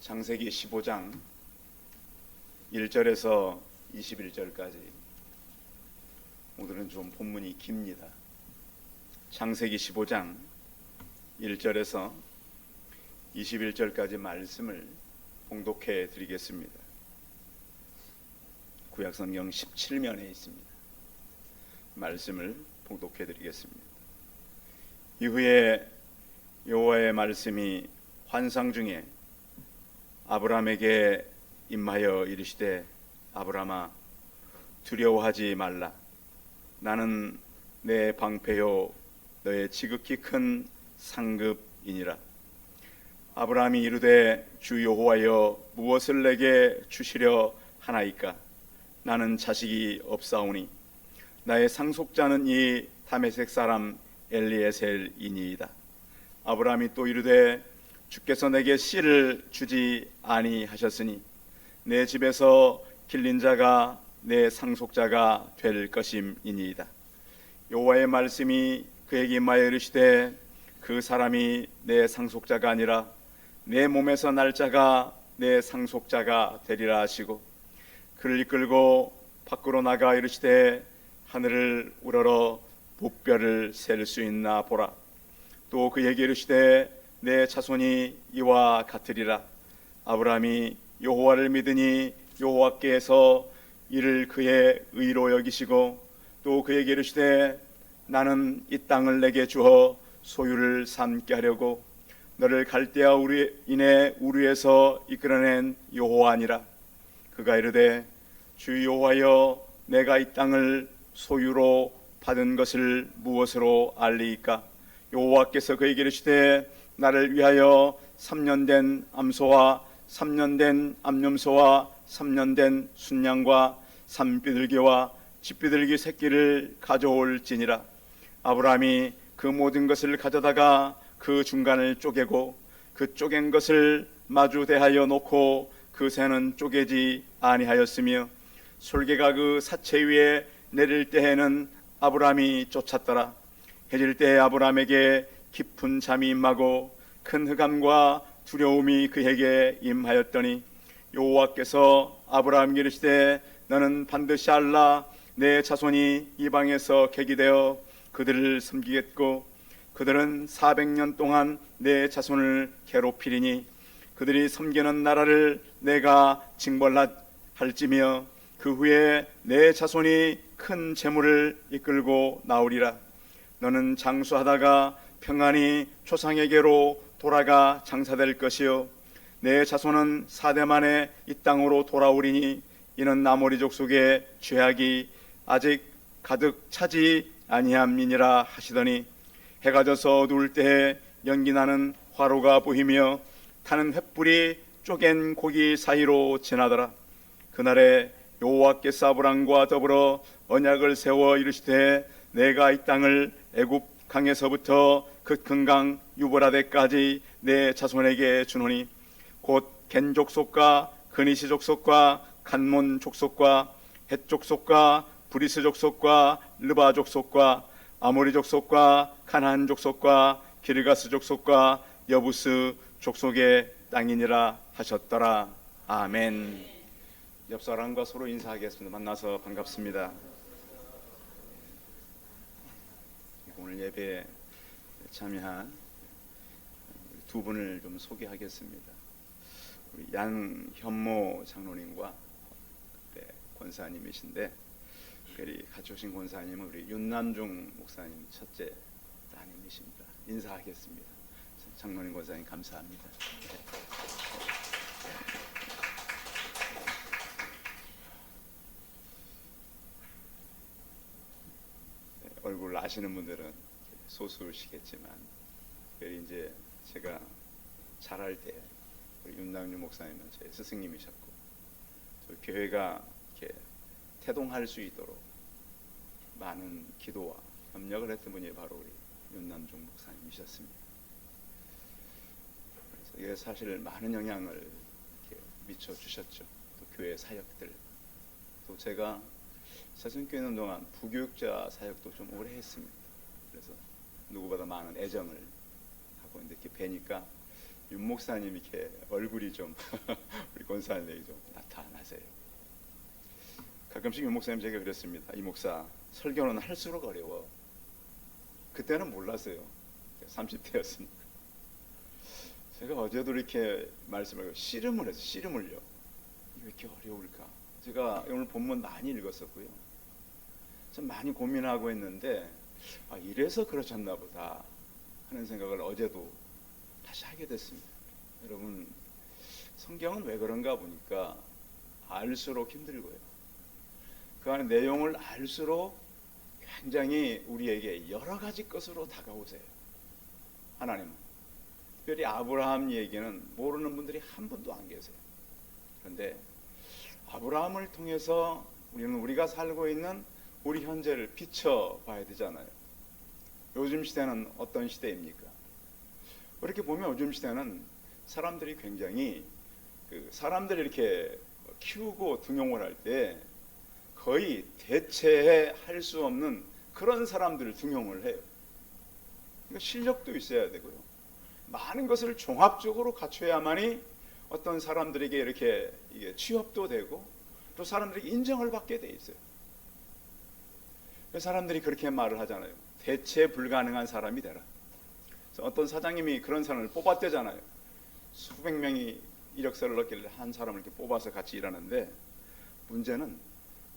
창세기 15장 1절에서 21절까지. 오늘은 좀 본문이 깁니다. 창세기 15장 1절에서 21절까지 말씀을 봉독해 드리겠습니다. 구약성경 17면에 있습니다. 말씀을 봉독해 드리겠습니다. 이후에 여호와의 말씀이 환상 중에 아브라함에게 임하여 이르시되, 아브라함아, 두려워하지 말라. 나는 내 방패요 너의 지극히 큰 상급이니라. 아브라함이 이르되, 주 여호와여, 무엇을 내게 주시려 하나이까? 나는 자식이 없사오니 나의 상속자는 이 다메섹 사람 엘리에셀이니이다. 아브라함이 또 이르되, 주께서 내게 씨를 주지 아니하셨으니 내 집에서 길린 자가 내 상속자가 될 것임이니이다. 여호와의 말씀이 그에게 임하여 이르시되, 그 사람이 내 상속자가 아니라 내 몸에서 날 자가 내 상속자가 되리라 하시고, 그를 이끌고 밖으로 나가 이르시되, 하늘을 우러러 무별을 셀 수 있나 보라. 또 그에게 이르시되, 내 자손이 이와 같으리라. 아브라함이 여호와를 믿으니 여호와께서 이를 그의 의로 여기시고, 또 그에게 이르시되, 나는 이 땅을 내게 주어 소유를 삼게 하려고 너를 갈대아 인의 우르에서 이끌어낸 여호와니라. 그가 이르되, 주 여호와여, 내가 이 땅을 소유로 받은 것을 무엇으로 알리이까? 여호와께서 그에게 이르시되, 나를 위하여 3년 된 암소와 3년 된 암염소와 3년 된 순양과 산비둘기와 쥐비둘기 새끼를 가져올지니라. 아브라함이 그 모든 것을 가져다가 그 중간을 쪼개고 그 쪼갠 것을 마주 대하여 놓고 그 새는 쪼개지 아니하였으며, 솔개가 그 사체 위에 내릴 때에는 아브라함이 쫓았더라. 해질 때에 아브라함에게 깊은 잠이 임하고 큰 흑암과 두려움이 그에게 임하였더니, 여호와께서 아브라함에게 이르시되, 너는 반드시 알라. 내 자손이 이방에서 객이 되어 그들을 섬기겠고 그들은 400년 동안 내 자손을 괴롭히리니 그들이 섬기는 나라를 내가 징벌할지며 그 후에 내 자손이 큰 재물을 이끌고 나오리라. 너는 장수하다가 평안히 조상에게로 돌아가 장사될 것이요, 내 자손은 4대 만에 이 땅으로 돌아오리니 이는 아모리 족속의 죄악이 아직 가득 차지 아니함이니라 하시더니, 해가 져서 어두울 때에 연기나는 화로가 보이며 타는 횃불이 쪼갠 고기 사이로 지나더라. 그날에 여호와께서 아브람과 더불어 언약을 세워 이르시되, 내가 이 땅을 애굽 강에서부터 그 큰 강 유브라데까지 내 자손에게 주노니, 곧 겐 족속과 그니시 족속과 간몬 족속과 헷 족속과 브리스 족속과 르바 족속과 아모리 족속과 가나안 족속과 기르가스 족속과 여부스 족속의 땅이니라 하셨더라. 아멘. 옆 사람과 서로 인사하겠습니다. 만나서 반갑습니다. 오늘 예배에 참여한 두 분을 좀 소개하겠습니다. 우리 양현모 장로님과 권사님이신데, 특별히 같이 오신 권사님은 우리 윤남중 목사님 첫째 따님이십니다. 인사하겠습니다. 장로님, 권사님 감사합니다. 얼굴 아시는 분들은 소수시겠지만, 특별히 이제 제가 자랄 때 우리 윤남중 목사님은 제 스승님이셨고, 저희 교회가 이렇게 태동할 수 있도록 많은 기도와 협력을 했던 분이 바로 우리 윤남중 목사님이셨습니다. 그래서 이게 사실 많은 영향을 이렇게 미쳐 주셨죠. 또 교회 사역들, 또 제가 새순교회 있는 동안 부교육자 사역도 좀 오래 했습니다. 그래서 누구보다 많은 애정을 하고 있는데, 이렇게 뵈니까 윤 목사님 이렇게 얼굴이 좀 우리 권사님에게 좀 나타나세요. 가끔씩 윤 목사님 제가 그랬습니다. 이 목사 설교는 할수록 어려워. 그때는 몰랐어요. 30대였으니까. 제가 어제도 이렇게 말씀을 씨름을 해서 씨름을요. 이게 왜 이렇게 어려울까? 제가 오늘 본문 많이 읽었었고요. 좀 많이 고민하고 했는데 이래서 그러셨나 보다 하는 생각을 어제도 다시 하게 됐습니다. 여러분, 성경은 왜 그런가 보니까 알수록 힘들고요. 그 안에 내용을 알수록 굉장히 우리에게 여러 가지 것으로 다가오세요. 하나님은 특별히 아브라함 얘기는 모르는 분들이 한 분도 안 계세요. 그런데 아브라함을 통해서 우리는 우리가 살고 있는 우리 현재를 비춰봐야 되잖아요. 요즘 시대는 어떤 시대입니까? 이렇게 보면 요즘 시대는 사람들이 굉장히 사람들을 이렇게 키우고 등용을 할 때 거의 대체할 수 없는 그런 사람들을 등용을 해요. 그러니까 실력도 있어야 되고요. 많은 것을 종합적으로 갖춰야만이 어떤 사람들에게 이렇게 이게 취업도 되고 또 사람들에게 인정을 받게 돼 있어요. 사람들이 그렇게 말을 하잖아요. 대체 불가능한 사람이 되라. 어떤 사장님이 그런 사람을 뽑았대잖아요. 수백 명이 이력서를 넣길래 한 사람을 이렇게 뽑아서 같이 일하는데 문제는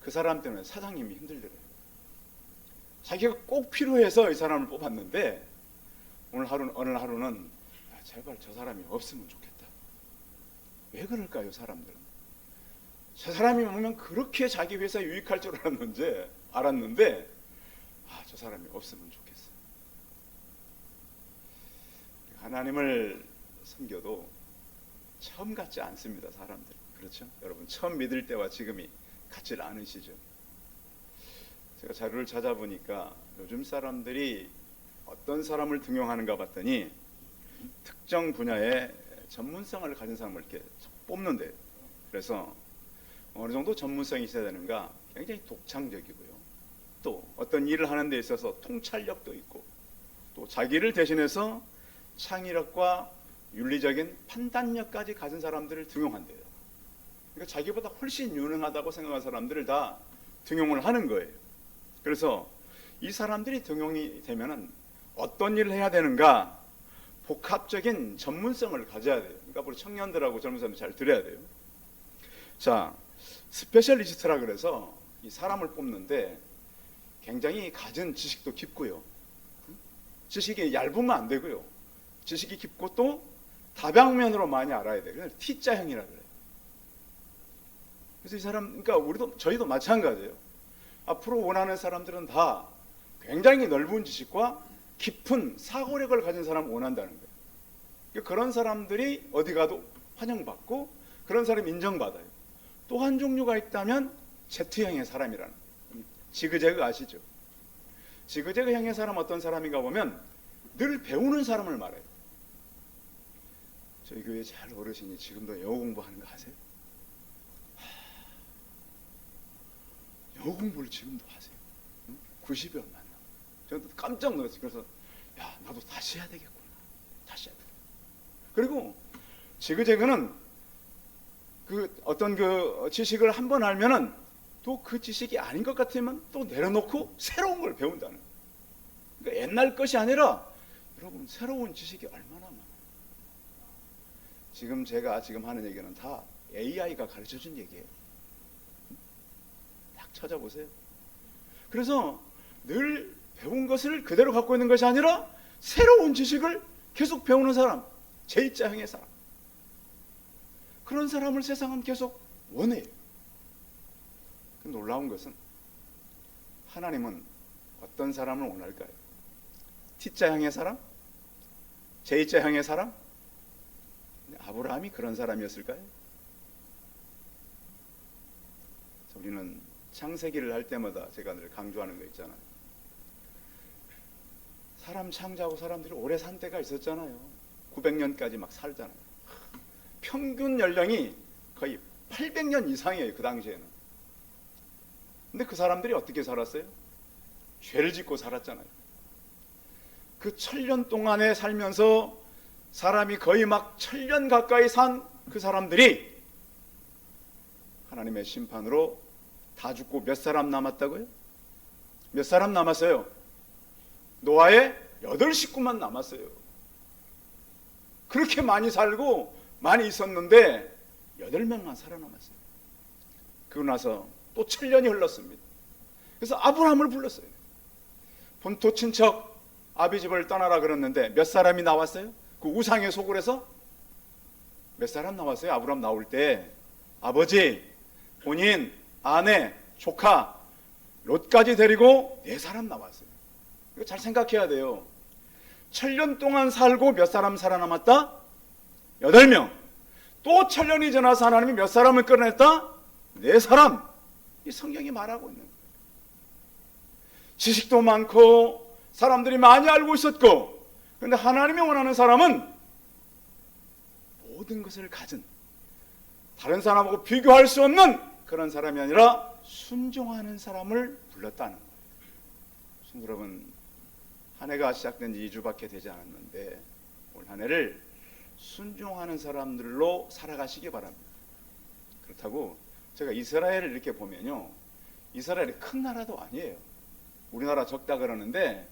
그 사람 때문에 사장님이 힘들더래요. 자기가 꼭 필요해서 이 사람을 뽑았는데 어느 하루는 제발 저 사람이 없으면 좋겠다. 왜 그럴까요, 사람들은? 저 사람이 오면 그렇게 자기 회사에 유익할 줄 알았는데 저 사람이 없으면 좋겠어. 하나님을 섬겨도 처음 같지 않습니다, 사람들. 그렇죠? 여러분, 처음 믿을 때와 지금이 같지 않으시죠? 제가 자료를 찾아보니까 요즘 사람들이 어떤 사람을 등용하는가 봤더니 특정 분야의 전문성을 가진 사람을 이렇게 뽑는데요. 그래서 어느 정도 전문성이 있어야 되는가, 굉장히 독창적이고요. 또 어떤 일을 하는 데 있어서 통찰력도 있고 또 자기를 대신해서 창의력과 윤리적인 판단력까지 가진 사람들을 등용한대요. 그러니까 자기보다 훨씬 유능하다고 생각하는 사람들을 다 등용을 하는 거예요. 그래서 이 사람들이 등용이 되면은 어떤 일을 해야 되는가, 복합적인 전문성을 가져야 돼요. 그러니까 우리 청년들하고 젊은 사람들 잘 들어야 돼요. 자, 스페셜리스트라 그래서 이 사람을 뽑는데 굉장히 가진 지식도 깊고요. 지식이 얇으면 안 되고요. 지식이 깊고 또 다방면으로 많이 알아야 돼요. 그래서 T자형이라 그래요. 그래서 이 사람, 그러니까 저희도 마찬가지예요. 앞으로 원하는 사람들은 다 굉장히 넓은 지식과 깊은 사고력을 가진 사람을 원한다는 거예요. 그러니까 그런 사람들이 어디 가도 환영받고 그런 사람이 인정받아요. 또 한 종류가 있다면 Z형의 사람이라는 거예요. 지그재그 아시죠? 지그재그형의 사람 어떤 사람인가 보면 늘 배우는 사람을 말해요. 저희 교회 잘 어르신이 지금도 영어 공부하는 거 아세요? 영어 공부를 지금도 하세요. 90여 만나. 저도 깜짝 놀랐어요. 그래서 나도 다시 해야 되겠구나. 다시 해야 되겠구나. 그리고 지그재그는 어떤 지식을 한번 알면은 또 그 지식이 아닌 것 같으면 또 내려놓고 새로운 걸 배운다는 거예요. 그러니까 옛날 것이 아니라 여러분 새로운 지식이 얼마나 많아요. 제가 하는 얘기는 다 AI가 가르쳐준 얘기예요. 딱 찾아보세요. 그래서 늘 배운 것을 그대로 갖고 있는 것이 아니라 새로운 지식을 계속 배우는 사람, 제2자형의 사람, 그런 사람을 세상은 계속 원해요. 놀라운 것은 하나님은 어떤 사람을 원할까요? T자형의 사람? 제2자형의 사람? 아브라함이 그런 사람이었을까요? 우리는 창세기를 할 때마다 제가 늘 강조하는 거 있잖아요. 사람 창조하고 사람들이 오래 산 때가 있었잖아요. 900년까지 막 살잖아요. 평균 연령이 거의 800년 이상이에요, 그 당시에는. 근데 그 사람들이 어떻게 살았어요? 죄를 짓고 살았잖아요. 그 1000년 동안에 살면서 사람이 거의 막 1000년 가까이 산 그 사람들이 하나님의 심판으로 다 죽고 몇 사람 남았다고요? 몇 사람 남았어요? 노아의 8식구만 남았어요. 그렇게 많이 살고 많이 있었는데 8명만 살아남았어요. 그러고 나서 또 7년이 흘렀습니다. 그래서 아브라함을 불렀어요. 본토 친척 아비집을 떠나라 그랬는데 몇 사람이 나왔어요? 그 우상의 소굴에서 몇 사람 나왔어요? 아브라함 나올 때 아버지, 본인, 아내, 조카, 롯까지 데리고 4사람 나왔어요. 이거 잘 생각해야 돼요. 7년 동안 살고 몇 사람 살아남았다? 8명. 또 7년이 지나서 하나님이 몇 사람을 끌어냈다? 4사람. 이 성경이 말하고 있는 거예요. 지식도 많고 사람들이 많이 알고 있었고, 그런데 하나님이 원하는 사람은 모든 것을 가진, 다른 사람하고 비교할 수 없는 그런 사람이 아니라 순종하는 사람을 불렀다는 거예요. 성도 여러분, 한 해가 시작된 지 2주밖에 되지 않았는데 올 한 해를 순종하는 사람들로 살아가시기 바랍니다. 그렇다고 제가 이스라엘을 이렇게 보면요, 이스라엘이 큰 나라도 아니에요. 우리나라 적다 그러는데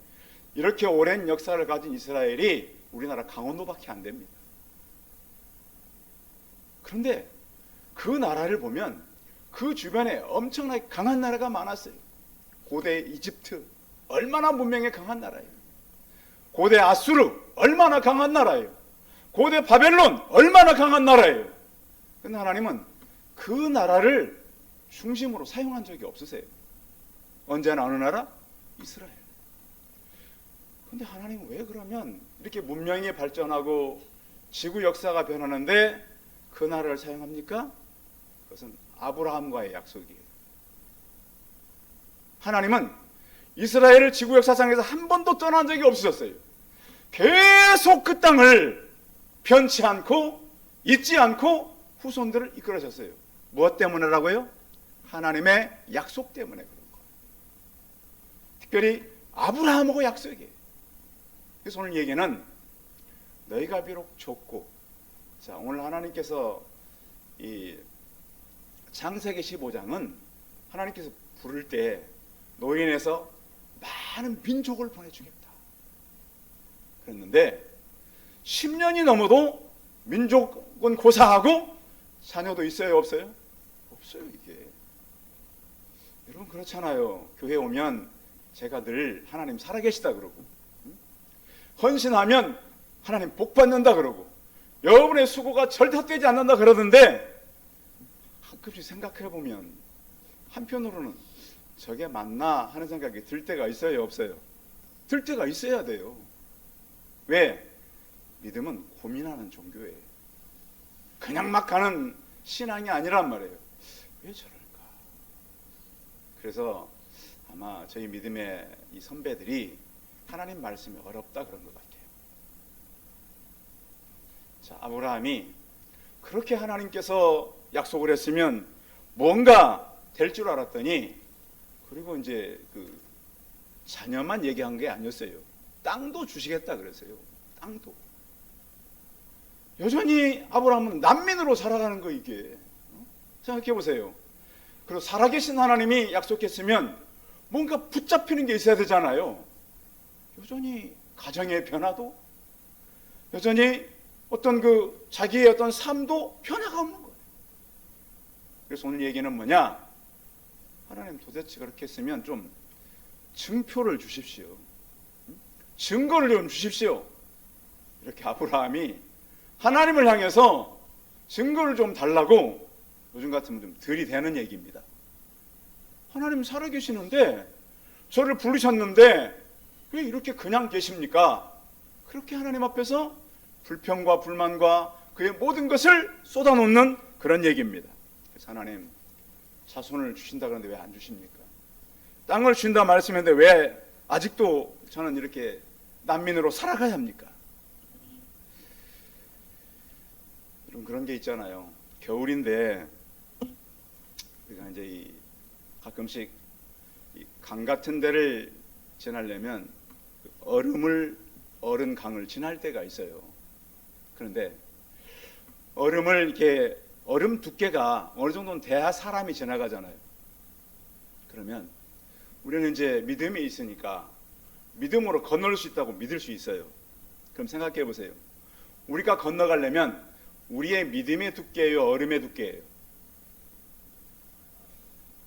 이렇게 오랜 역사를 가진 이스라엘이 우리나라 강원도밖에 안 됩니다. 그런데 그 나라를 보면 그 주변에 엄청나게 강한 나라가 많았어요. 고대 이집트, 얼마나 문명에 강한 나라예요. 고대 아수르, 얼마나 강한 나라예요. 고대 바벨론, 얼마나 강한 나라예요. 그런데 하나님은 그 나라를 중심으로 사용한 적이 없으세요. 언제나 어느 나라? 이스라엘. 그런데 하나님은 왜 그러면 이렇게 문명이 발전하고 지구 역사가 변하는데 그 나라를 사용합니까? 그것은 아브라함과의 약속이에요. 하나님은 이스라엘을 지구 역사상에서 한 번도 떠난 적이 없으셨어요. 계속 그 땅을 변치 않고 잊지 않고 후손들을 이끌어셨어요. 무엇 때문이라고요? 하나님의 약속 때문에 그런 거예요. 특별히 아브라함하고 약속이에요. 그래서 오늘 얘기는 너희가 비록 좁고, 자, 오늘 하나님께서 이 창세기 15장은 하나님께서 부를 때 노인에서 많은 민족을 보내주겠다 그랬는데 10년이 넘어도 민족은 고사하고 자녀도 있어요, 없어요? 없어요. 이게 여러분 그렇잖아요. 교회 오면 제가 늘 하나님 살아계시다 그러고, 헌신하면 하나님 복 받는다 그러고, 여러분의 수고가 절대 헛되지 않는다 그러던데 가끔씩 생각해보면 한편으로는 저게 맞나 하는 생각이 들 때가 있어요, 없어요? 들 때가 있어야 돼요. 왜? 믿음은 고민하는 종교예요. 그냥 막 가는 신앙이 아니란 말이에요. 왜 저럴까? 그래서 아마 저희 믿음의 이 선배들이 하나님 말씀이 어렵다 그런 것 같아요. 자, 아브라함이 그렇게 하나님께서 약속을 했으면 뭔가 될 줄 알았더니, 그리고 이제 그 자녀만 얘기한 게 아니었어요. 땅도 주시겠다 그랬어요. 땅도. 여전히 아브라함은 난민으로 살아가는 거, 이게. 생각해 보세요. 그리고 살아계신 하나님이 약속했으면 뭔가 붙잡히는 게 있어야 되잖아요. 여전히 가정의 변화도, 여전히 어떤 그 자기의 어떤 삶도 변화가 없는 거예요. 그래서 오늘 얘기는 뭐냐? 하나님 도대체 그렇게 했으면 좀 증표를 주십시오. 증거를 좀 주십시오. 이렇게 아브라함이 하나님을 향해서 증거를 좀 달라고 요즘 같으면 좀 들이대는 얘기입니다. 하나님 살아계시는데, 저를 부르셨는데 왜 이렇게 그냥 계십니까? 그렇게 하나님 앞에서 불평과 불만과 그의 모든 것을 쏟아놓는 그런 얘기입니다. 그래서 하나님 자손을 주신다 그러는데 왜 안 주십니까? 땅을 주신다 말씀했는데 왜 아직도 저는 이렇게 난민으로 살아가야 합니까? 여러분 그런 게 있잖아요. 겨울인데 우리가 이제 가끔씩 강 같은 데를 지나려면 얼음 강을 지날 때가 있어요. 그런데 얼음을 이렇게 얼음 두께가 어느 정도는 돼야 사람이 지나가잖아요. 그러면 우리는 이제 믿음이 있으니까 믿음으로 건널 수 있다고 믿을 수 있어요. 그럼 생각해 보세요. 우리가 건너가려면 우리의 믿음의 두께예요, 얼음의 두께예요?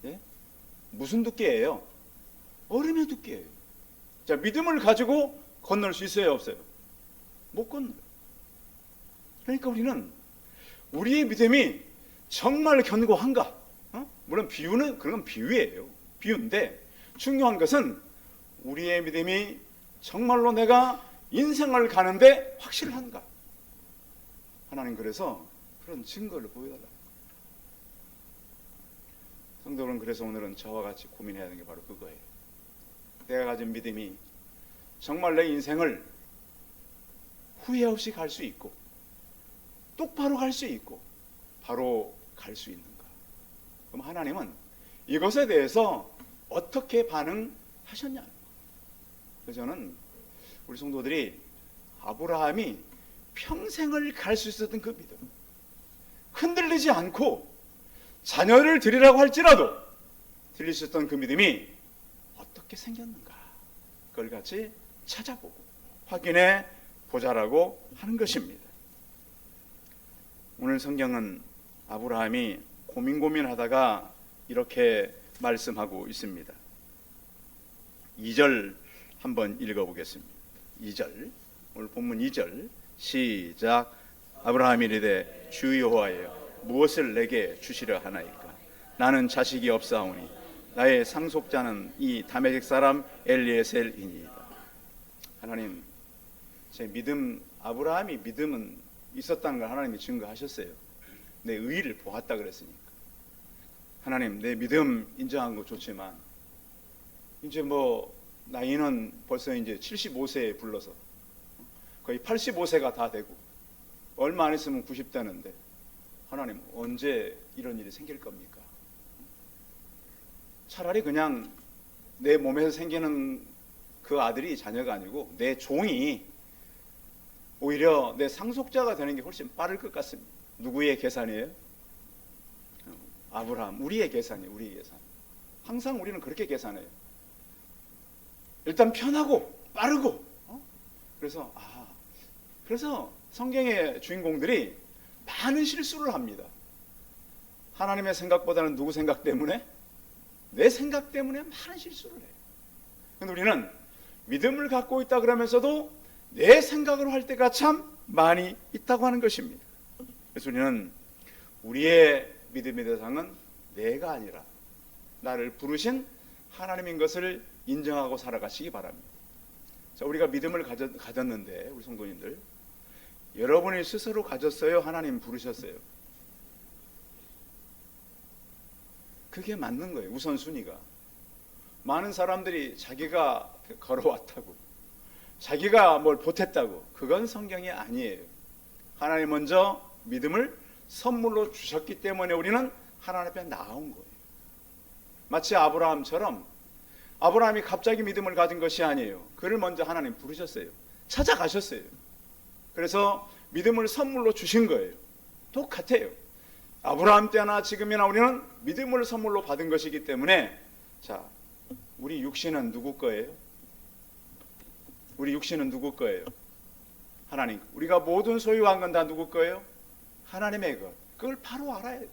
예? 무슨 두께예요? 얼음의 두께예요. 자, 믿음을 가지고 건널 수 있어요, 없어요? 못 건너요. 그러니까 우리는 우리의 믿음이 정말 견고한가? 물론 비유는 그건 비유예요. 비유인데 중요한 것은 우리의 믿음이 정말로 내가 인생을 가는데 확실한가? 하나님 그래서 그런 증거를 보여달라. 성도는 그래서 오늘은 저와 같이 고민해야 하는 게 바로 그거예요. 내가 가진 믿음이 정말 내 인생을 후회 없이 갈 수 있고 똑바로 갈 수 있고 바로 갈 수 있는가? 그럼 하나님은 이것에 대해서 어떻게 반응하셨냐? 그래서 저는 우리 성도들이 아브라함이 평생을 갈 수 있었던 그 믿음, 흔들리지 않고 자녀를 드리라고 할지라도 드릴 수 있었던 그 믿음이 어떻게 생겼는가? 그걸 같이 찾아보고 확인해 보자라고 하는 것입니다. 오늘 성경은 아브라함이 고민하다가 이렇게 말씀하고 있습니다. 2절 한번 읽어보겠습니다. 2절, 오늘 본문 2절 시작. 아브라함이 이르되 주 여호와여 무엇을 내게 주시려 하나이까? 나는 자식이 없사오니 나의 상속자는 이 다메섹 사람 엘리에셀이니이다. 하나님, 제 믿음, 아브라함이 믿음은 있었다는 걸 하나님이 증거하셨어요. 내 의의를 보았다 그랬으니까. 하나님, 내 믿음 인정한 거 좋지만 이제 뭐 나이는 벌써 이제 75세에 불러서 거의 85세가 다 되고 얼마 안 있으면 90대는데 하나님 언제 이런 일이 생길 겁니까? 차라리 그냥 내 몸에서 생기는 그 아들이 자녀가 아니고 내 종이 오히려 내 상속자가 되는 게 훨씬 빠를 것 같습니다. 누구의 계산이에요? 아브라함, 우리의 계산이에요. 우리의 계산. 항상 우리는 그렇게 계산해요. 일단 편하고 빠르고. 그래서 성경의 주인공들이 많은 실수를 합니다. 하나님의 생각보다는 누구 생각 때문에? 내 생각 때문에 많은 실수를 해요. 근데 우리는 믿음을 갖고 있다 그러면서도 내 생각으로 할 때가 참 많이 있다고 하는 것입니다. 그래서 우리는 우리의 믿음의 대상은 내가 아니라 나를 부르신 하나님인 것을 인정하고 살아가시기 바랍니다. 자, 우리가 믿음을 가졌는데 우리 성도님들, 여러분이 스스로 가졌어요? 하나님 부르셨어요? 그게 맞는 거예요. 우선순위가. 많은 사람들이 자기가 걸어왔다고, 자기가 뭘 보탰다고, 그건 성경이 아니에요. 하나님 먼저 믿음을 선물로 주셨기 때문에 우리는 하나님 앞에 나온 거예요. 마치 아브라함처럼 아브라함이 갑자기 믿음을 가진 것이 아니에요. 그를 먼저 하나님 부르셨어요. 찾아가셨어요. 그래서 믿음을 선물로 주신 거예요. 똑같아요. 아브라함 때나 지금이나 우리는 믿음을 선물로 받은 것이기 때문에, 자, 우리 육신은 누구 거예요? 우리 육신은 누구 거예요? 하나님. 우리가 모든 소유한 건 다 누구 거예요? 하나님의 것. 그걸 바로 알아야 돼요.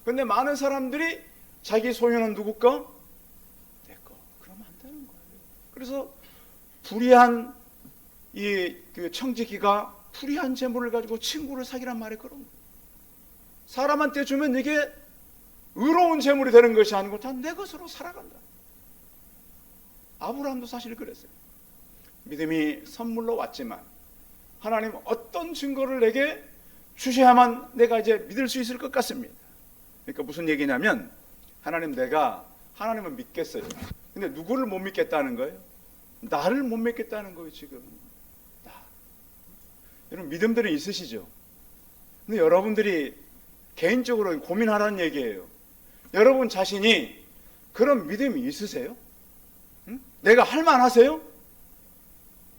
근데 많은 사람들이 자기 소유는 누구 거? 내 거. 그러면 안 되는 거예요. 그래서 불의한 그 청지기가 불의한 재물을 가지고 친구를 사귀란 말이 그런 거예요. 사람한테 주면 이게 의로운 재물이 되는 것이 아니고 다 내 것으로 살아간다. 아브라함도 사실 그랬어요. 믿음이 선물로 왔지만 하나님 어떤 증거를 내게 주셔야만 내가 이제 믿을 수 있을 것 같습니다. 그러니까 무슨 얘기냐면, 내가 하나님을 믿겠어요. 근데 누구를 못 믿겠다는 거예요? 나를 못 믿겠다는 거예요. 지금 여러분 믿음들이 있으시죠? 근데 여러분들이 개인적으로 고민하라는 얘기예요. 여러분 자신이 그런 믿음이 있으세요? 응? 내가 할만하세요?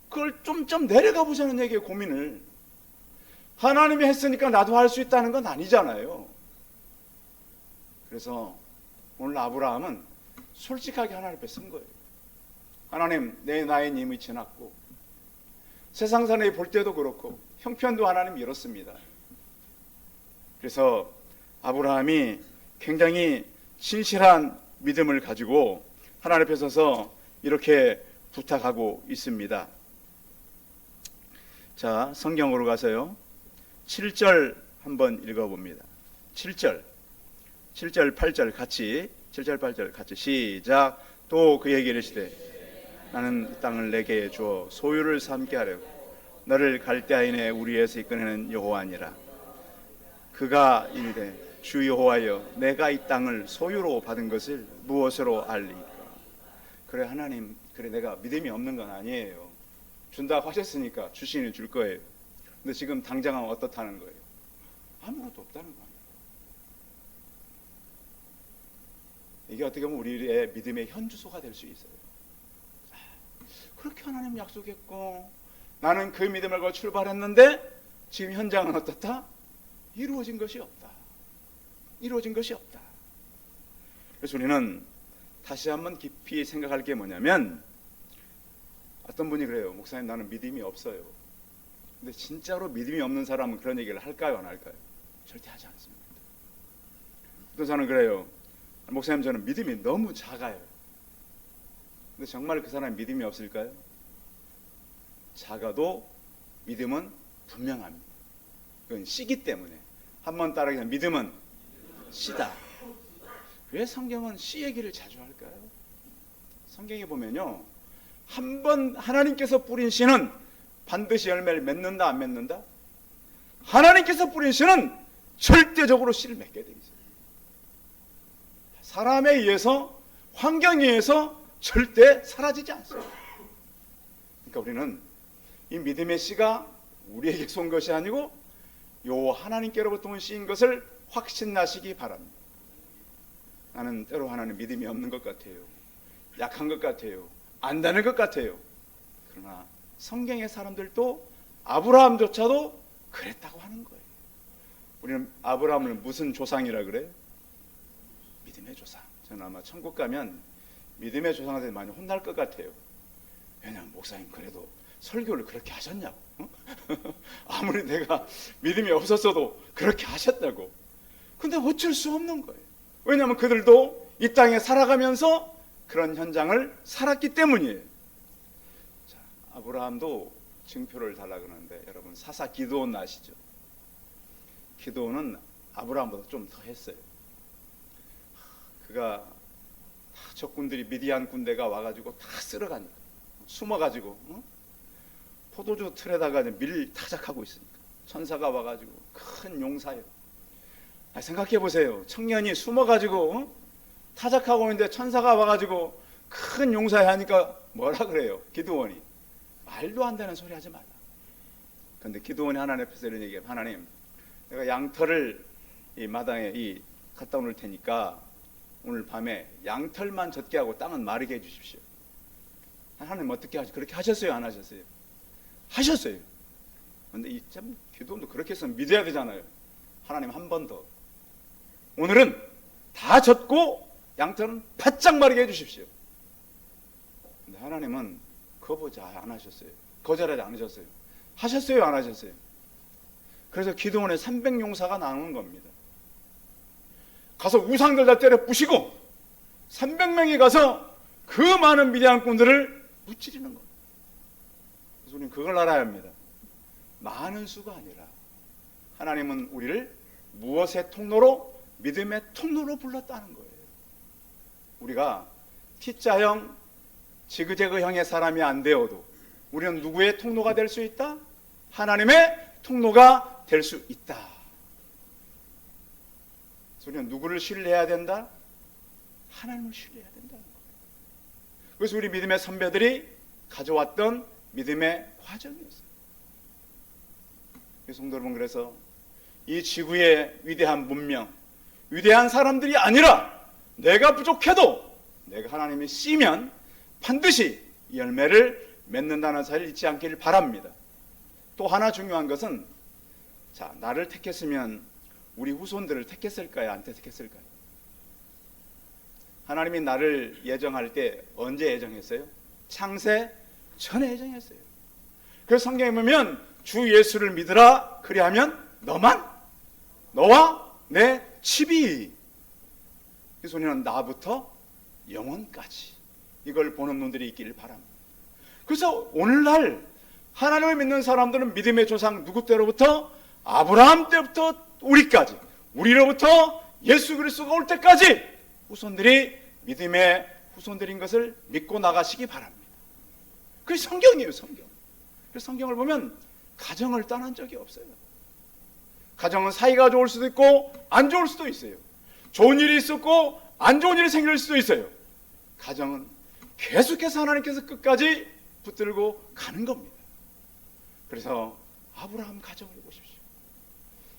그걸 좀 내려가 보자는 얘기예요. 고민을. 하나님이 했으니까 나도 할 수 있다는 건 아니잖아요. 그래서 오늘 아브라함은 솔직하게 하나님 앞에 선 거예요. 하나님, 내 나이는 이미 지났고 세상 사람이 볼 때도 그렇고 형편도 하나님 이렇습니다. 그래서 아브라함이 굉장히 진실한 믿음을 가지고 하나님 앞에 서서 이렇게 부탁하고 있습니다. 자, 성경으로 가서요 7절 한번 읽어봅니다. 7절 8절 같이 7절 8절 같이 시작. 또 그에게 이르시되 나는 이 땅을 내게 주어 소유를 삼게 하려고 너를 갈대아인의 우리에서 이끌어내는 여호와니라. 그가 이르되 주 여호와여 내가 이 땅을 소유로 받은 것을 무엇으로 알리까? 그래 하나님, 그래 내가 믿음이 없는 건 아니에요. 준다고 하셨으니까 주시니 줄 거예요. 근데 지금 당장은 어떻다는 거예요? 아무것도 없다는 거 아니에요. 이게 어떻게 보면 우리의 믿음의 현주소가 될 수 있어요. 그렇게 하나님 약속했고 나는 그 믿음을 걸고 출발했는데 지금 현장은 어떻다? 이루어진 것이 없다. 이루어진 것이 없다. 그래서 우리는 다시 한번 깊이 생각할 게 뭐냐면, 어떤 분이 그래요. 목사님, 나는 믿음이 없어요. 근데 진짜로 믿음이 없는 사람은 그런 얘기를 할까요, 안 할까요? 절대 하지 않습니다. 어떤 사람은 그래요. 목사님, 저는 믿음이 너무 작아요. 근데 정말 그 사람이 믿음이 없을까요? 작아도 믿음은 분명합니다. 그건 씨기 때문에. 한번 따라하면 믿음은 씨다. 왜 성경은 씨 얘기를 자주 할까요? 성경에 보면요, 한 번 하나님께서 뿌린 씨는 반드시 열매를 맺는다, 안 맺는다? 하나님께서 뿌린 씨는 절대적으로 씨를 맺게 되어 있어요. 사람에 의해서, 환경에 의해서 절대 사라지지 않습니다. 그러니까 우리는 이 믿음의 씨가 우리에게 쏜 것이 아니고 요 하나님께로부터 온 씨인 것을 확신하시기 바랍니다. 나는 때로 하나님 믿음이 없는 것 같아요. 약한 것 같아요. 안다는 것 같아요. 그러나 성경의 사람들도 아브라함조차도 그랬다고 하는 거예요. 우리는 아브라함을 무슨 조상이라 그래요? 믿음의 조상. 저는 아마 천국 가면 믿음의 조상한테 많이 혼날 것 같아요. 왜냐하면 목사님 그래도 설교를 그렇게 하셨냐고. 아무리 내가 믿음이 없었어도 그렇게 하셨다고. 근데 어쩔 수 없는 거예요. 왜냐하면 그들도 이 땅에 살아가면서 그런 현장을 살았기 때문이에요. 자, 아브라함도 증표를 달라고 하는데, 여러분 사사 기드온 아시죠? 기드온은 아브라함보다 좀 더 했어요. 그가 적군들이 미디안 군대가 와가지고 다 쓸어가니까 숨어가지고 포도주 틀에다가 밀 타작하고 있으니까 천사가 와가지고 큰 용사예요. 생각해 보세요. 청년이 숨어가지고 타작하고 있는데 천사가 와가지고 큰 용사에 하니까 뭐라 그래요? 기드온이 말도 안 되는 소리 하지 말라. 그런데 기드온이 하나님 앞에서 이런 얘기해요. 하나님, 내가 양털을 이 마당에 갖다 놓을 테니까 오늘 밤에 양털만 젖게 하고 땅은 마르게 해주십시오. 하나님 어떻게 하시? 그렇게 하셨어요, 안 하셨어요? 하셨어요. 그런데 이 참 기도원도 그렇게 해서 믿어야 되잖아요. 하나님 한 번 더. 오늘은 다 젖고 양털은 바짝 마르게 해주십시오. 근데 하나님은 거부지 안 하셨어요. 거절하지 않으셨어요. 하셨어요, 안 하셨어요? 그래서 기도원에 300용사가 나오는 겁니다. 가서 우상들 다 때려 부시고 300명이 가서 그 많은 미디안꾼들을 무찌르는 거예요. 그래서 우리는 그걸 알아야 합니다. 많은 수가 아니라 하나님은 우리를 무엇의 통로로? 믿음의 통로로 불렀다는 거예요. 우리가 T자형, 지그재그형의 사람이 안 되어도 우리는 누구의 통로가 될 수 있다? 하나님의 통로가 될 수 있다. 우리는 누구를 신뢰해야 된다? 하나님을 신뢰해야 된다는 거예요. 그래서 우리 믿음의 선배들이 가져왔던 믿음의 과정이었어요. 성도 여러분, 그래서 이 지구의 위대한 문명, 위대한 사람들이 아니라 내가 부족해도 내가 하나님의 씨면 반드시 열매를 맺는다는 사실을 잊지 않기를 바랍니다. 또 하나 중요한 것은 자, 나를 택했으면 우리 후손들을 택했을까요? 안 택했을까요? 하나님이 나를 예정할 때 언제 예정했어요? 창세 전에 예정했어요. 그래서 성경에 보면 주 예수를 믿으라 그리하면 너와 내 집이, 이 소리는 나부터 영원까지, 이걸 보는 눈들이 있기를 바랍니다. 그래서 오늘날 하나님을 믿는 사람들은 믿음의 조상 누구 때로부터? 아브라함 때부터 우리까지, 우리로부터 예수 그리스도가 올 때까지 후손들이 믿음의 후손들인 것을 믿고 나가시기 바랍니다. 그게 성경이에요, 성경. 그래서 성경을 보면 가정을 떠난 적이 없어요. 가정은 사이가 좋을 수도 있고 안 좋을 수도 있어요. 좋은 일이 있었고 안 좋은 일이 생길 수도 있어요. 가정은 계속해서 하나님께서 끝까지 붙들고 가는 겁니다. 그래서 아브라함 가정을 보십시오.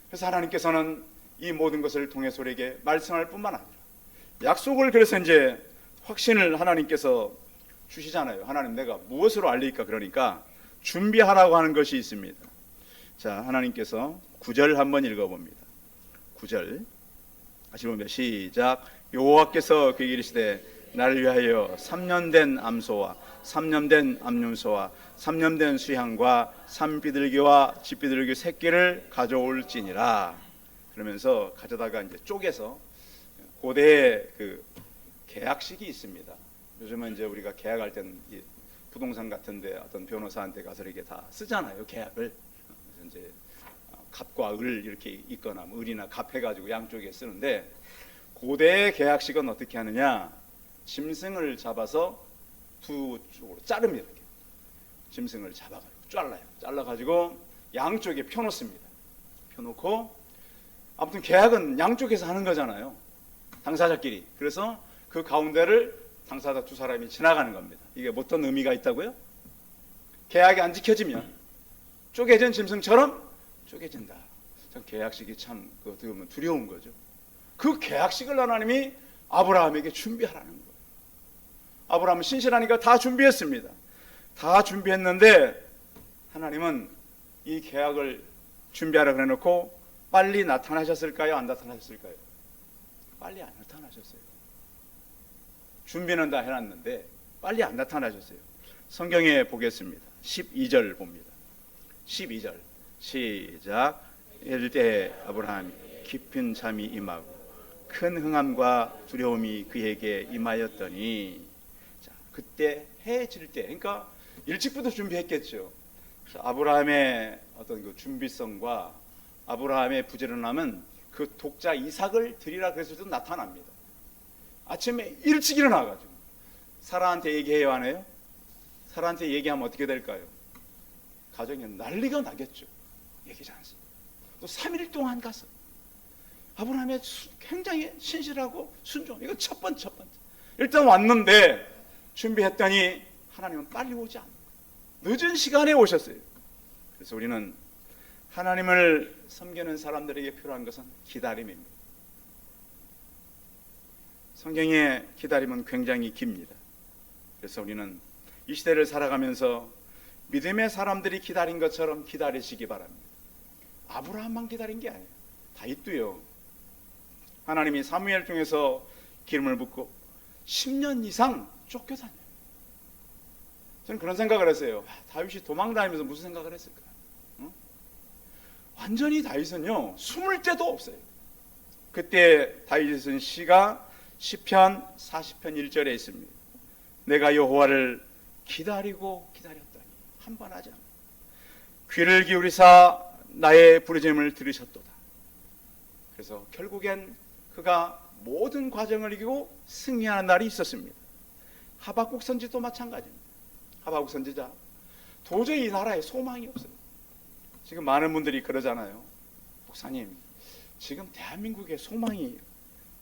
그래서 하나님께서는 이 모든 것을 통해서 우리에게 말씀할 뿐만 아니라 약속을, 그래서 이제 확신을 하나님께서 주시잖아요. 하나님 내가 무엇으로 알리까? 그러니까 준비하라고 하는 것이 있습니다. 자, 하나님께서 9절 한번 읽어봅니다. 9절 다시 보면 시작. 여호와께서 그에게 이르시되 나를 위하여 3년 된 암소와 3년 된 암염소와 3년 된 수양과 산비둘기와 집비둘기 새끼를 가져올지니라. 그러면서 가져다가 이제 쪼개서, 고대의 그 계약식이 있습니다. 요즘은 이제 우리가 계약할 때는 부동산 같은데 어떤 변호사한테 가서 이렇게 다 쓰잖아요, 계약을. 그래서 이제 갑과 을 이렇게 있거나 뭐 을이나 갑 해가지고 양쪽에 쓰는데, 고대의 계약식은 어떻게 하느냐? 짐승을 잡아서 두 쪽으로 자릅니다. 이렇게. 짐승을 잡아가지고 잘라가지고 양쪽에 펴놓습니다. 펴놓고, 아무튼 계약은 양쪽에서 하는 거잖아요, 당사자끼리. 그래서 그 가운데를 당사자 두 사람이 지나가는 겁니다. 이게 어떤 의미가 있다고요? 계약이 안 지켜지면 쪼개진 짐승처럼 쪼개진다. 계약식이 참 어떻게 보면 두려운 거죠. 그 계약식을 하나님이 아브라함에게 준비하라는 거예요. 아브라함은 신실하니까 다 준비했습니다. 다 준비했는데 하나님은 이 계약을 준비하라 그래놓고 빨리 나타나셨을까요? 안 나타나셨을까요? 빨리 안 나타나셨어요. 준비는 다 해놨는데 빨리 안 나타나셨어요. 성경에 보겠습니다. 12절 봅니다. 12절 시작. 이럴 때 아브라함이 깊은 잠이 임하고 큰 흥함과 두려움이 그에게 임하였더니, 자, 그때 해 질 때, 그러니까 일찍부터 준비했겠죠. 아브라함의 어떤 그 준비성과 아브라함의 부지런함은 그 독자 이삭을 드리라 그랬을 때도 나타납니다. 아침에 일찍 일어나가지고 사라한테 얘기해요, 안 해요? 사라한테 얘기하면 어떻게 될까요? 가정에 난리가 나겠죠. 얘기하지 않습니다. 또 3일 동안 가서 아브라함의 굉장히 신실하고 순종, 이거 첫 번째. 일단 왔는데 준비했더니 하나님은 빨리 오지 않는 거예요. 늦은 시간에 오셨어요. 그래서 우리는 하나님을 섬기는 사람들에게 필요한 것은 기다림입니다. 성경의 기다림은 굉장히 깁니다. 그래서 우리는 이 시대를 살아가면서 믿음의 사람들이 기다린 것처럼 기다리시기 바랍니다. 아브라함만 기다린 게 아니에요. 다윗도요. 하나님이 사무엘 통해서 기름을 붓고 10년 이상 쫓겨다녀요. 저는 그런 생각을 했어요. 다윗이 도망다니면서 무슨 생각을 했을까? 완전히 다윗은요, 숨을 데도 없어요. 그때 다윗이 쓴 시가 시편 40편 1절에 있습니다. 내가 여호와를 기다리고 기다렸더니 한 번 하지 않아. 귀를 기울이사 나의 부르짖음을 들으셨도다. 그래서 결국엔 그가 모든 과정을 이기고 승리하는 날이 있었습니다. 하박국 선지도 마찬가지입니다. 하박국 선지자, 도저히 이 나라에 소망이 없어요. 지금 많은 분들이 그러잖아요. 목사님, 지금 대한민국에 소망이,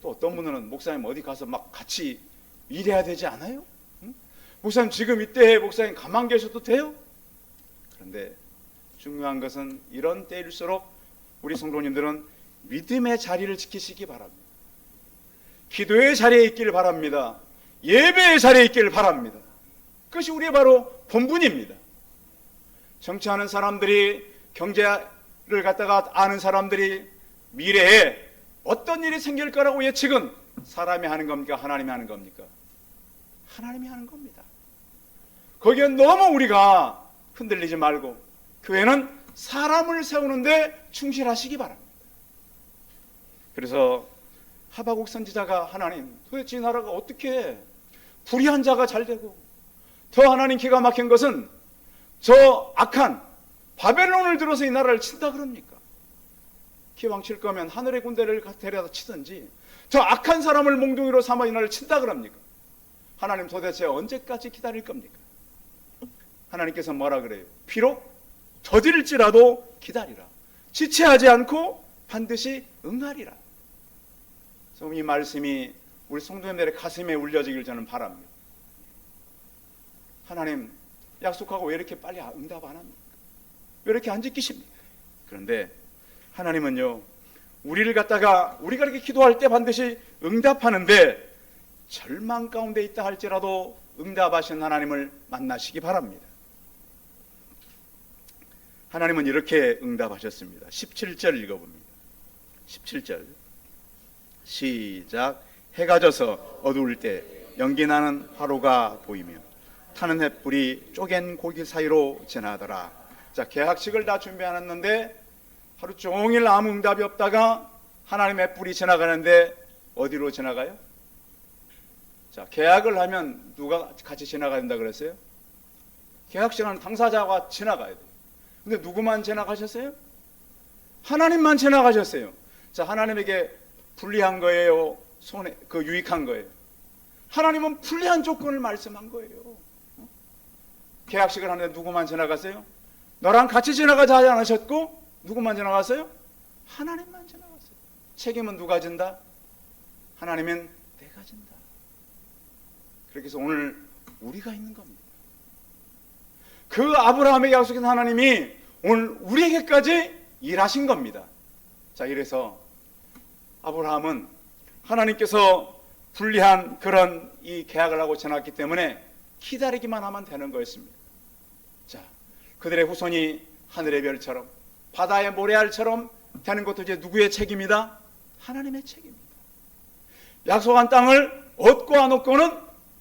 또 어떤 분들은 목사님 어디 가서 막 같이 일해야 되지 않아요? 응? 목사님 지금 이때 목사님 가만 계셔도 돼요? 그런데 중요한 것은 이런 때일수록 우리 성도님들은 믿음의 자리를 지키시기 바랍니다. 기도의 자리에 있기를 바랍니다. 예배의 자리에 있기를 바랍니다. 그것이 우리의 바로 본분입니다. 정치하는 사람들이 경제 갖다가 아는 사람들이 미래에 어떤 일이 생길 거라고 예측은 사람이 하는 겁니까? 하나님이 하는 겁니까? 하나님이 하는 겁니다. 거기에 너무 우리가 흔들리지 말고 교회는 사람을 세우는데 충실하시기 바랍니다. 그래서 하박국 선지자가 하나님, 도대체 이 나라가 어떻게 불의한 자가 잘 되고 더 하나님 기가 막힌 것은 저 악한 바벨론을 들어서 이 나라를 친다 그럽니까? 기왕 칠 거면 하늘의 군대를 데려다 치든지 저 악한 사람을 몽둥이로 삼아 이 나라를 친다 그럽니까? 하나님 도대체 언제까지 기다릴 겁니까? 하나님께서 뭐라 그래요? 비록 더딜지라도 기다리라. 지체하지 않고 반드시 응하리라. 이 말씀이 우리 성도님들의 가슴에 울려지길 저는 바랍니다. 하나님 약속하고 왜 이렇게 빨리 응답 안 합니까? 왜 이렇게 안 지키십니까? 그런데 하나님은요, 우리가 이렇게 기도할 때 반드시 응답하는데 절망 가운데 있다 할지라도 응답하신 하나님을 만나시기 바랍니다. 하나님은 이렇게 응답하셨습니다. 17절 읽어봅니다. 17절 시작. 해가 져서 어두울 때 연기나는 화로가 보이며 타는 횃불이 쪼갠 고기 사이로 지나더라. 자, 개학식을 다 준비해놨는데 하루 종일 아무 응답이 없다가 하나님의 횃불이 지나가는데 어디로 지나가요? 자, 계약을 하면 누가 같이 지나가야 된다 그랬어요? 계약 시간은 당사자가 지나가야 돼요. 근데 누구만 지나가셨어요? 하나님만 지나가셨어요. 자, 하나님에게 불리한 거예요? 유익한 거예요? 하나님은 불리한 조건을 말씀한 거예요. 계약식을 하는데 누구만 지나갔어요? 너랑 같이 지나가자 하지 않으셨고 누구만 지나갔어요? 하나님만 지나갔어요. 책임은 누가 진다? 하나님은 내가 진다. 그렇게 해서 오늘 우리가 있는 겁니다. 그 아브라함에게 약속한 하나님이 오늘 우리에게까지 일하신 겁니다. 자, 이래서 아브라함은 하나님께서 불리한 그런 이 계약을 하고 지났기 때문에 기다리기만 하면 되는 거였습니다. 자, 그들의 후손이 하늘의 별처럼 바다의 모래알처럼 되는 것도 이제 누구의 책임이다? 하나님의 책임입니다. 약속한 땅을 얻고 안 얻고는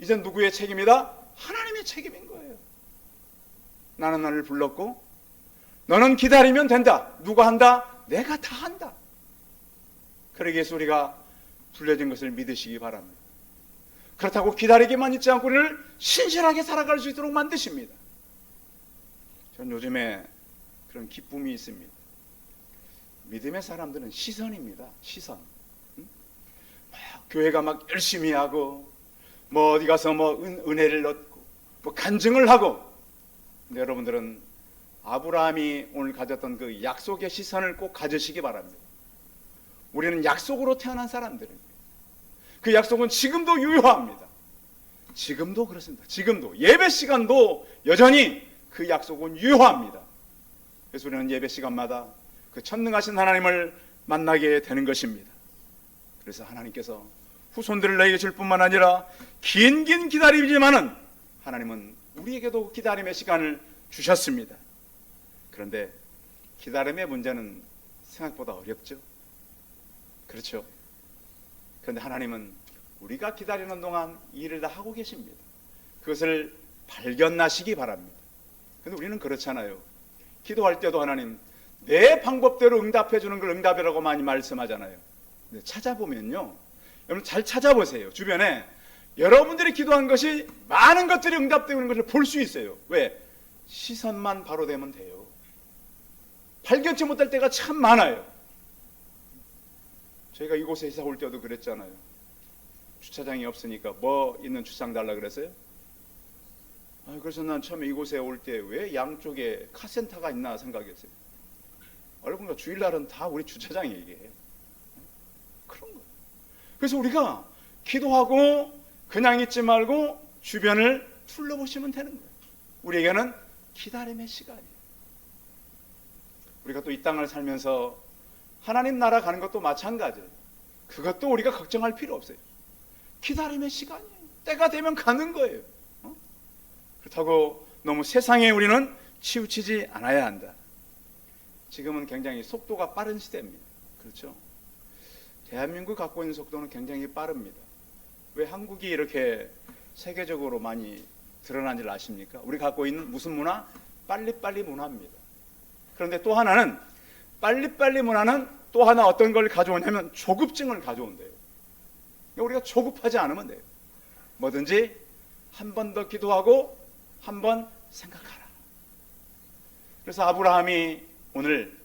이제 누구의 책임이다? 하나님의 책임인 거예요. 나는 너를 불렀고 너는 기다리면 된다. 누가 한다? 내가 다 한다. 그러기 위해서 우리가 불려진 것을 믿으시기 바랍니다. 그렇다고 기다리기만 있지 않고 우리를 신실하게 살아갈 수 있도록 만드십니다. 전 요즘에 그런 기쁨이 있습니다. 믿음의 사람들은 시선입니다. 시선. 교회가 막 열심히 하고 어디 가서 은혜를 얻고 간증을 하고, 근데 여러분들은 아브라함이 오늘 가졌던 그 약속의 시선을 꼭 가지시기 바랍니다. 우리는 약속으로 태어난 사람들입니다. 그 약속은 지금도 유효합니다. 지금도 그렇습니다. 지금도 예배 시간도 여전히 그 약속은 유효합니다. 그래서 우리는 예배 시간마다 그 전능하신 하나님을 만나게 되는 것입니다. 그래서 하나님께서 후손들을 너에게 줄 뿐만 아니라 긴 기다림이지만은 하나님은 우리에게도 기다림의 시간을 주셨습니다. 그런데 기다림의 문제는 생각보다 어렵죠. 그렇죠. 그런데 하나님은 우리가 기다리는 동안 이 일을 다 하고 계십니다. 그것을 발견하시기 바랍니다. 그런데 우리는 그렇잖아요. 기도할 때도 하나님 내 방법대로 응답해 주는 걸 응답이라고 많이 말씀하잖아요. 근데 찾아보면요, 여러분 잘 찾아보세요. 주변에 여러분들이 기도한 것이 많은 것들이 응답되는 것을 볼 수 있어요. 왜? 시선만 바로 되면 돼요. 발견치 못할 때가 참 많아요. 저희가 이곳에 이사 올 때도 그랬잖아요. 주차장이 없으니까 뭐 있는 주차장 달라 그랬어요? 그래서 난 처음에 이곳에 올 때 왜 양쪽에 카센터가 있나 생각했어요. 여러분과 주일날은 다 우리 주차장이 이게 그런 거예요. 그래서 우리가 기도하고 그냥 있지 말고 주변을 둘러보시면 되는 거예요. 우리에게는 기다림의 시간이에요. 우리가 또 이 땅을 살면서 하나님 나라 가는 것도 마찬가지예요. 그것도 우리가 걱정할 필요 없어요. 기다림의 시간이에요. 때가 되면 가는 거예요. 그렇다고 너무 세상에 우리는 치우치지 않아야 한다. 지금은 굉장히 속도가 빠른 시대입니다. 그렇죠? 대한민국 갖고 있는 속도는 굉장히 빠릅니다. 왜 한국이 이렇게 세계적으로 많이 드러난지를 아십니까? 우리 갖고 있는 무슨 문화? 빨리빨리 문화입니다. 그런데 또 하나는 빨리빨리 문화는 또 하나 어떤 걸 가져오냐면 조급증을 가져온대요. 우리가 조급하지 않으면 돼요. 뭐든지 한 번 더 기도하고 한 번 생각하라. 그래서 아브라함이 오늘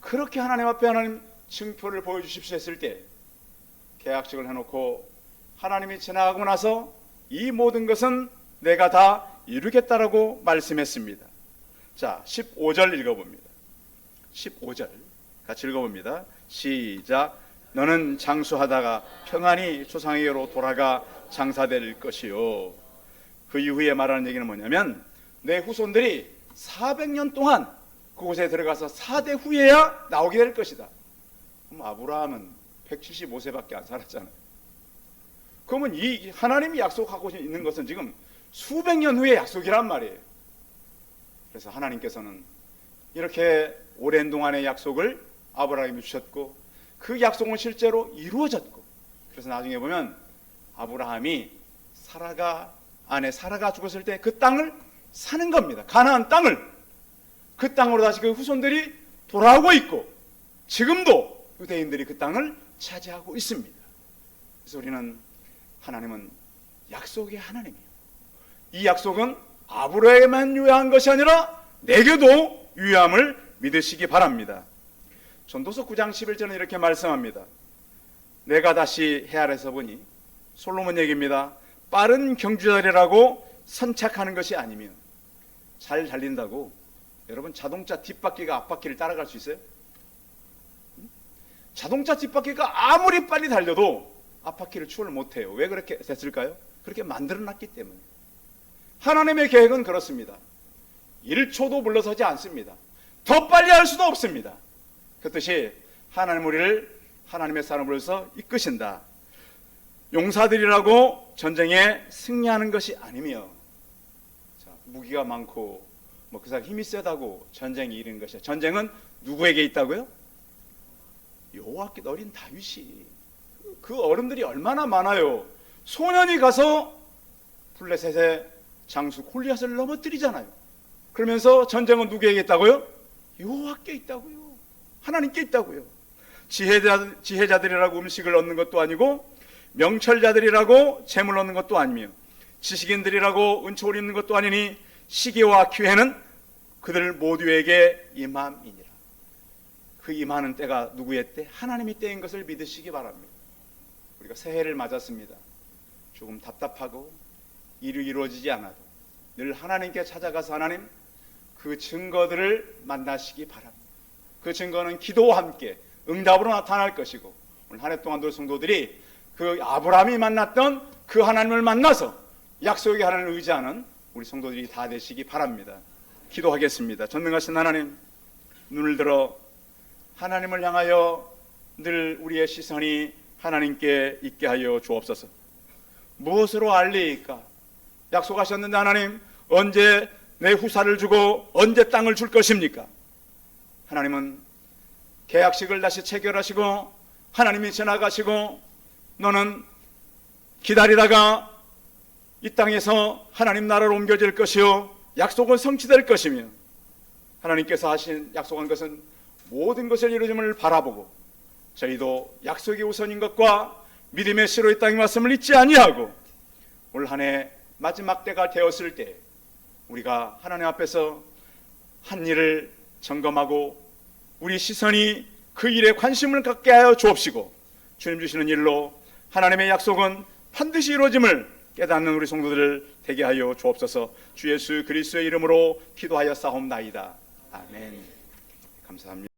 그렇게 하나님 앞에 하나님 증표를 보여주십시오 했을 때 계약식을 해놓고 하나님이 지나가고 나서 이 모든 것은 내가 다 이루겠다라고 말씀했습니다. 자, 15절 읽어봅니다. 15절 같이 읽어봅니다. 시작. 너는 장수하다가 평안히 조상에게로 돌아가 장사될 것이요. 그 이후에 말하는 얘기는 뭐냐면 내 후손들이 400년 동안 그곳에 들어가서 4대 후에야 나오게 될 것이다. 그럼 아브라함은 175세밖에 안 살았잖아요. 그러면 이 하나님이 약속하고 있는 것은 지금 수백 년 후의 약속이란 말이에요. 그래서 하나님께서는 이렇게 오랜 동안의 약속을 아브라함이 주셨고 그 약속은 실제로 이루어졌고, 그래서 나중에 보면 아브라함이 아내 사라가 죽었을 때 그 땅을 사는 겁니다. 가나안 땅을. 그 땅으로 다시 그 후손들이 돌아오고 있고 지금도 유대인들이 그 땅을 차지하고 있습니다. 그래서 우리는 하나님은 약속의 하나님이에요. 이 약속은 아브라함에만 유효한 것이 아니라 내게도 유효함을 믿으시기 바랍니다. 전도서 9장 11절은 이렇게 말씀합니다. 내가 다시 헤아려서 보니, 솔로몬 얘기입니다. 빠른 경주자들이라고 선착하는 것이 아니면, 잘 달린다고 여러분 자동차 뒷바퀴가 앞바퀴를 따라갈 수 있어요? 자동차 뒷바퀴가 아무리 빨리 달려도 앞바퀴를 추월 못해요. 왜 그렇게 됐을까요? 그렇게 만들어놨기 때문에. 하나님의 계획은 그렇습니다. 1초도 물러서지 않습니다. 더 빨리 할 수도 없습니다. 그렇듯이 하나님 우리를 하나님의 사람으로서 이끄신다. 용사들이라고 전쟁에 승리하는 것이 아니며, 무기가 많고 그 사람 힘이 세다고 전쟁이 이기는 것이야. 전쟁은 누구에게 있다고요? 여호와께 어린 다윗이. 그 어른들이 얼마나 많아요. 소년이 가서 블레셋의 장수 골리앗을 넘어뜨리잖아요. 그러면서 전쟁은 누구에게 있다고요? 여호와께 있다고요. 하나님께 있다고요. 지혜자들이라고 음식을 얻는 것도 아니고, 명철자들이라고 재물 얻는 것도 아니며, 지식인들이라고 은총을 입는 것도 아니니 시기와 기회는 그들 모두에게 임함이니라. 그 임하는 때가 누구의 때? 하나님의 때인 것을 믿으시기 바랍니다. 우리가 새해를 맞았습니다. 조금 답답하고 일이 이루어지지 않아도 늘 하나님께 찾아가서 하나님 그 증거들을 만나시기 바랍니다. 그 증거는 기도와 함께 응답으로 나타날 것이고, 오늘 한 해 동안도 성도들이 그 아브라함이 만났던 그 하나님을 만나서 약속의 하나님을 의지하는 우리 성도들이 다 되시기 바랍니다. 기도하겠습니다. 전능하신 하나님, 눈을 들어 하나님을 향하여 늘 우리의 시선이 하나님께 있게 하여 주옵소서. 무엇으로 알리까? 약속하셨는데 하나님, 언제 내 후사를 주고 언제 땅을 줄 것입니까? 하나님은 계약식을 다시 체결하시고 하나님이 지나가시고 너는 기다리다가 이 땅에서 하나님 나라로 옮겨질 것이요 약속은 성취될 것이며, 하나님께서 하신 약속한 것은 모든 것을 이루어짐을 바라보고 저희도 약속이 우선인 것과 믿음의 씨로 이 땅에 왔음을 잊지 아니하고 올 한 해 마지막 때가 되었을 때 우리가 하나님 앞에서 한 일을 점검하고 우리 시선이 그 일에 관심을 갖게 하여 주옵시고, 주님 주시는 일로 하나님의 약속은 반드시 이루어짐을 깨닫는 우리 성도들을 되게 하여 주옵소서. 주 예수 그리스도의 이름으로 기도하여 싸움나이다. 아멘. 감사합니다.